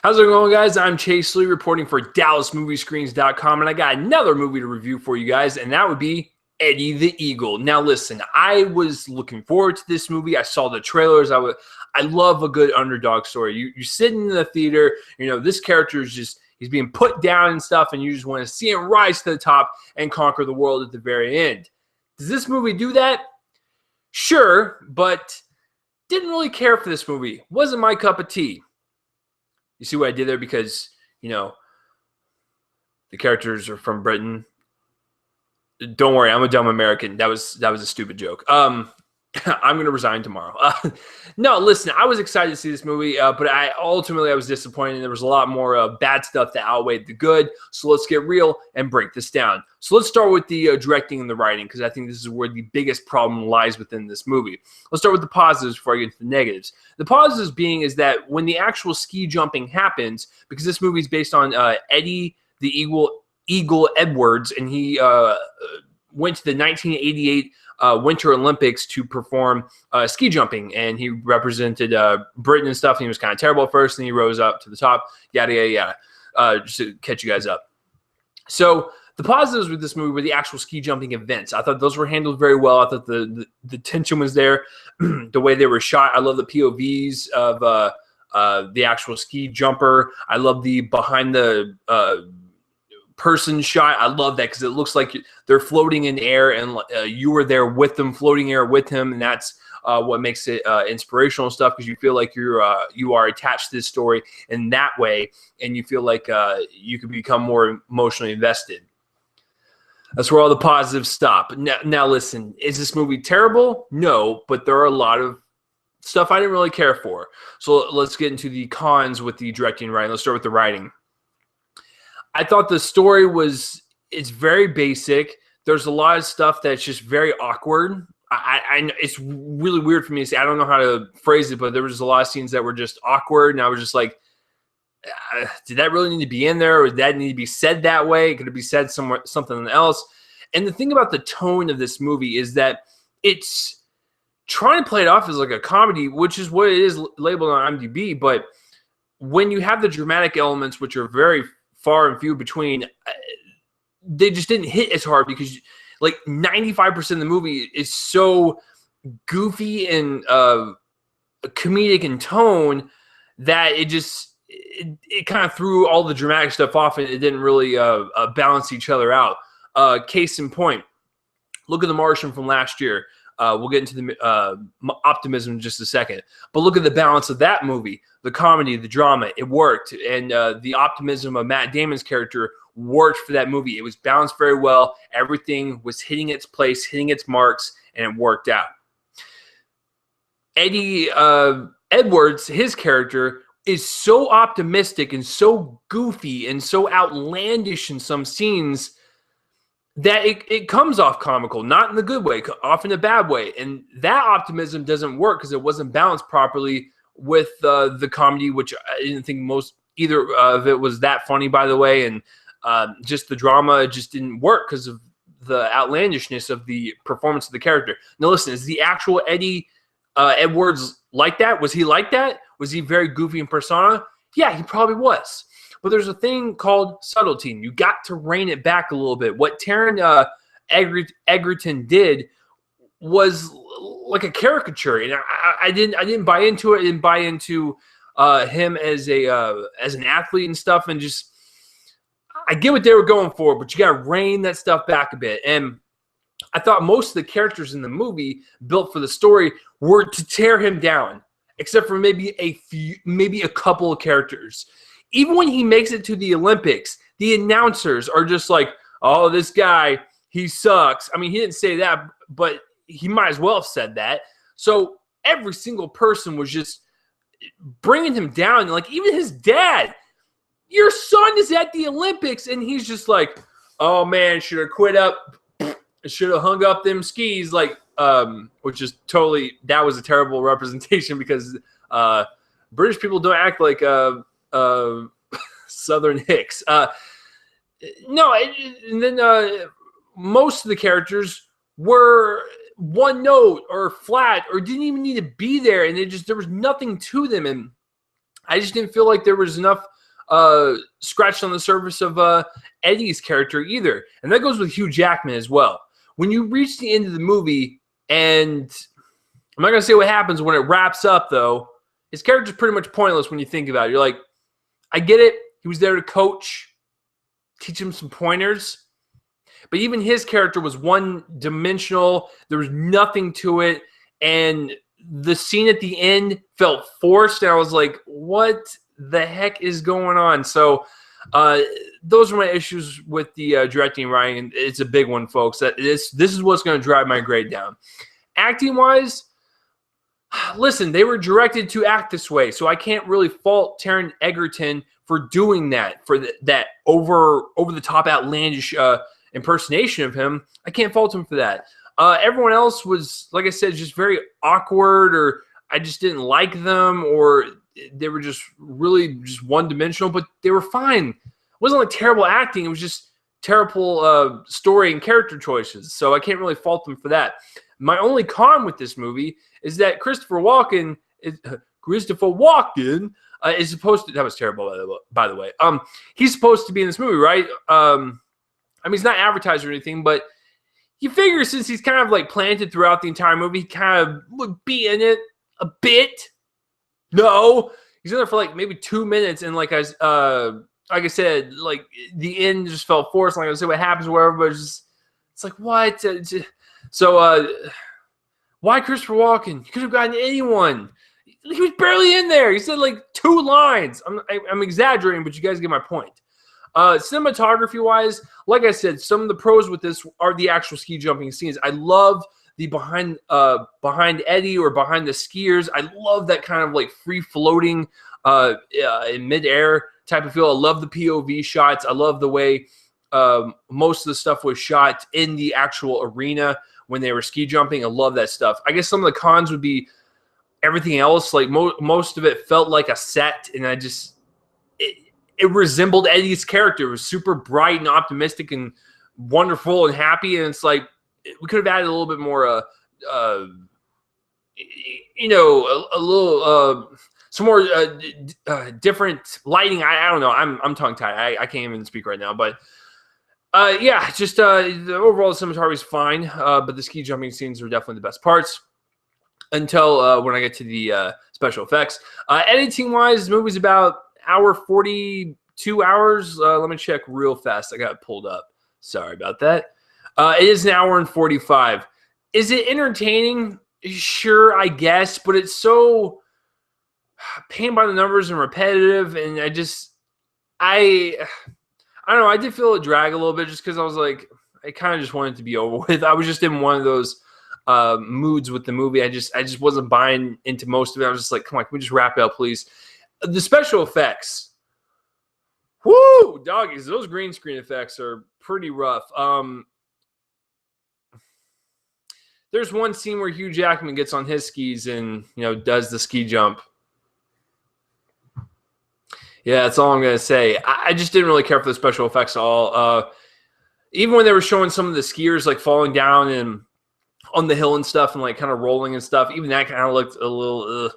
How's it going, guys? I'm Chase Lee reporting for DallasMoviescreens.com, and I got another movie to review for you guys, and that would be Eddie the Eagle. Now, listen, I was looking forward to this movie. I saw the trailers. I love a good underdog story. You're sitting in the theater, this character is just, he's being put down and stuff, and you just want to see him rise to the top and conquer the world at the very end. Does this movie do that? Sure, but didn't really care for this movie. Wasn't my cup of tea. You see what I did there? Because, the characters are from Britain. Don't worry, I'm a dumb American. That was a stupid joke. I'm going to resign tomorrow. No, listen, I was excited to see this movie, but I was disappointed. There was a lot more bad stuff that outweighed the good. So let's get real and break this down. So let's start with the directing and the writing, because I think this is where the biggest problem lies within this movie. Let's start with the positives before I get into the negatives. The positives being is that when the actual ski jumping happens, because this movie is based on Eddie the Eagle Edwards, and he went to the 1988 Winter Olympics to perform ski jumping, and he represented Britain and stuff, and he was kind of terrible at first, and he rose up to the top, yada, yada, yada, just to catch you guys up. So the positives with this movie were the actual ski jumping events. I thought those were handled very well. I thought the tension was there, the way they were shot. I love the POVs of the actual ski jumper. I love the behind the person shot. I love that because it looks like they're floating in air, and you were there with them, floating air with him, and that's what makes it inspirational stuff, because you feel like you are attached to this story in that way, and you feel like you could become more emotionally invested. That's where all the positives stop. Now listen, is this movie terrible? No, but there are a lot of stuff I didn't really care for. So let's get into the cons with the directing and writing. Let's start with the writing. I thought the story it's very basic. There's a lot of stuff that's just very awkward. It's really weird for me to say. I don't know how to phrase it, but there was a lot of scenes that were just awkward, and I was just like, did that really need to be in there, or did that need to be said that way? Could it be said somewhere, something else? And the thing about the tone of this movie is that it's trying to play it off as like a comedy, which is what it is labeled on IMDb. But when you have the dramatic elements, which are very far and few between, they just didn't hit as hard, because like 95% of the movie is so goofy and comedic in tone that it kind of threw all the dramatic stuff off, and it didn't really balance each other out. Case in point, look at The Martian from last year. We'll get into the optimism in just a second. But look at the balance of that movie. The comedy, the drama, it worked. And the optimism of Matt Damon's character worked for that movie. It was balanced very well. Everything was hitting its place, hitting its marks, and it worked out. Eddie Edwards, his character, is so optimistic and so goofy and so outlandish in some scenes that it comes off comical, not in the good way, off in a bad way. And that optimism doesn't work because it wasn't balanced properly with the comedy, which I didn't think either of it was that funny, by the way. And just the drama just didn't work because of the outlandishness of the performance of the character. Now, listen, is the actual Eddie Edwards like that? Was he like that? Was he very goofy in persona? Yeah, he probably was. But there's a thing called subtlety. You got to rein it back a little bit. What Taron Egerton did was like a caricature, and I didn't buy into it. I didn't buy into him as an athlete and stuff. And just, I get what they were going for, but you got to rein that stuff back a bit. And I thought most of the characters in the movie built for the story were to tear him down, except for maybe a couple of characters. Even when he makes it to the Olympics, the announcers are just like, oh, this guy, he sucks. I mean, he didn't say that, but he might as well have said that. So every single person was just bringing him down. Like, even his dad, your son is at the Olympics, and he's just like, oh, man, should have quit up. Should have hung up them skis. Like, which is totally, that was a terrible representation, because British people don't act like Southern Hicks. No, and then most of the characters were one note or flat or didn't even need to be there, and there was nothing to them. And I just didn't feel like there was enough scratched on the surface of Eddie's character either. And that goes with Hugh Jackman as well. When you reach the end of the movie, and I'm not going to say what happens when it wraps up, though, his character's pretty much pointless when you think about it. You're like, I get it. He was there to coach, teach him some pointers. But even his character was one-dimensional. There was nothing to it. And the scene at the end felt forced. And I was like, what the heck is going on? So those are my issues with the directing and writing. It's a big one, folks. This is what's going to drive my grade down. Acting-wise, listen, they were directed to act this way. So I can't really fault Taron Egerton for doing that, for that over-the-top outlandish impersonation of him. I can't fault him for that. Everyone else was, like I said, just very awkward, or I just didn't like them, or they were just really just one-dimensional, but they were fine. It wasn't like terrible acting. It was just terrible story and character choices. So I can't really fault them for that. My only con with this movie is that Christopher Walken is supposed to. That was terrible, by the way. He's supposed to be in this movie, right? I mean, he's not advertised or anything, but you figure since he's kind of like planted throughout the entire movie, he kind of would be in it a bit. No, he's in there for like maybe 2 minutes, and like I said, like the end just felt forced. Like I said, what happens, wherever, but it's like what? So why Christopher Walken? You could have gotten anyone. He was barely in there. He said like 2 lines. I'm exaggerating, but you guys get my point. Cinematography-wise, like I said, some of the pros with this are the actual ski jumping scenes. I love the behind Eddie or behind the skiers. I love that kind of like free-floating in midair type of feel. I love the POV shots. I love the way most of the stuff was shot in the actual arena when they were ski jumping. I love that stuff. I guess some of the cons would be everything else. Like most of it felt like a set, and it resembled Eddie's character. It was super bright and optimistic and wonderful and happy. And it's like we could have added a little bit more, some more different lighting. I don't know. I'm tongue tied. I can't even speak right now. But just the overall cinematography is fine. But the ski jumping scenes are definitely the best parts. Until when I get to the special effects. Editing wise, the movie's about hour 42 hours. Let me check real fast. I got it pulled up. Sorry about that. It is an hour and 45. Is it entertaining? Sure, I guess, but it's so painted by the numbers and repetitive, and I don't know. I did feel it drag a little bit just because I was like, I kind of just wanted it to be over with. I was just in one of those moods with the movie. I just wasn't buying into most of it. I was just like, come on, can we just wrap it up, please? The special effects, whoo, doggies, those green screen effects are pretty rough. There's one scene where Hugh Jackman gets on his skis and does the ski jump. Yeah, that's all I'm gonna say. I just didn't really care for the special effects at all. Even when they were showing some of the skiers like falling down and on the hill and stuff and like kind of rolling and stuff, even that kind of looked a little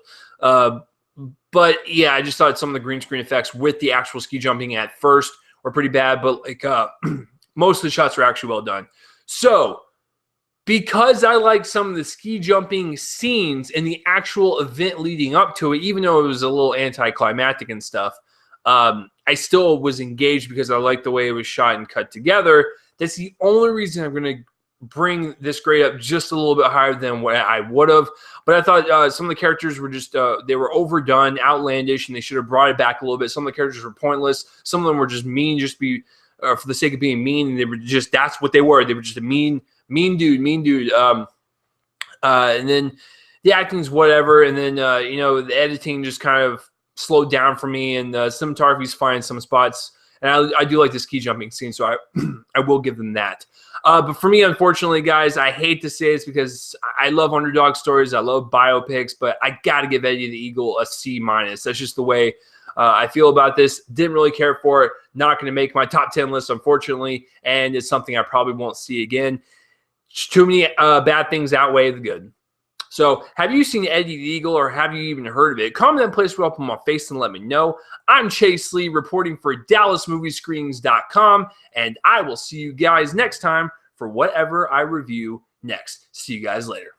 but yeah, I just thought some of the green screen effects with the actual ski jumping at first were pretty bad, but like most of the shots were actually well done. So because I like some of the ski jumping scenes and the actual event leading up to it, even though it was a little anticlimactic and stuff, I still was engaged because I liked the way it was shot and cut together. That's the only reason I'm going to bring this grade up just a little bit higher than what I would have. But I thought some of the characters were just, they were overdone, outlandish, and they should have brought it back a little bit. Some of the characters were pointless. Some of them were just mean, for the sake of being mean. And they were just, that's what they were. They were just a mean dude. And then the acting's whatever. And then, the editing just kind of slowed down for me. And cinematography's fine in some spots. And I do like the ski jumping scene, so I will give them that. But for me, unfortunately, guys, I hate to say this because I love underdog stories. I love biopics, but I got to give Eddie the Eagle a C-. That's just the way I feel about this. Didn't really care for it. Not going to make my top 10 list, unfortunately, and it's something I probably won't see again. Too many bad things outweigh the good. So have you seen Eddie the Eagle, or have you even heard of it? Comment in place up on my face and let me know. I'm Chase Lee reporting for DallasMoviescreenings.com, and I will see you guys next time for whatever I review next. See you guys later.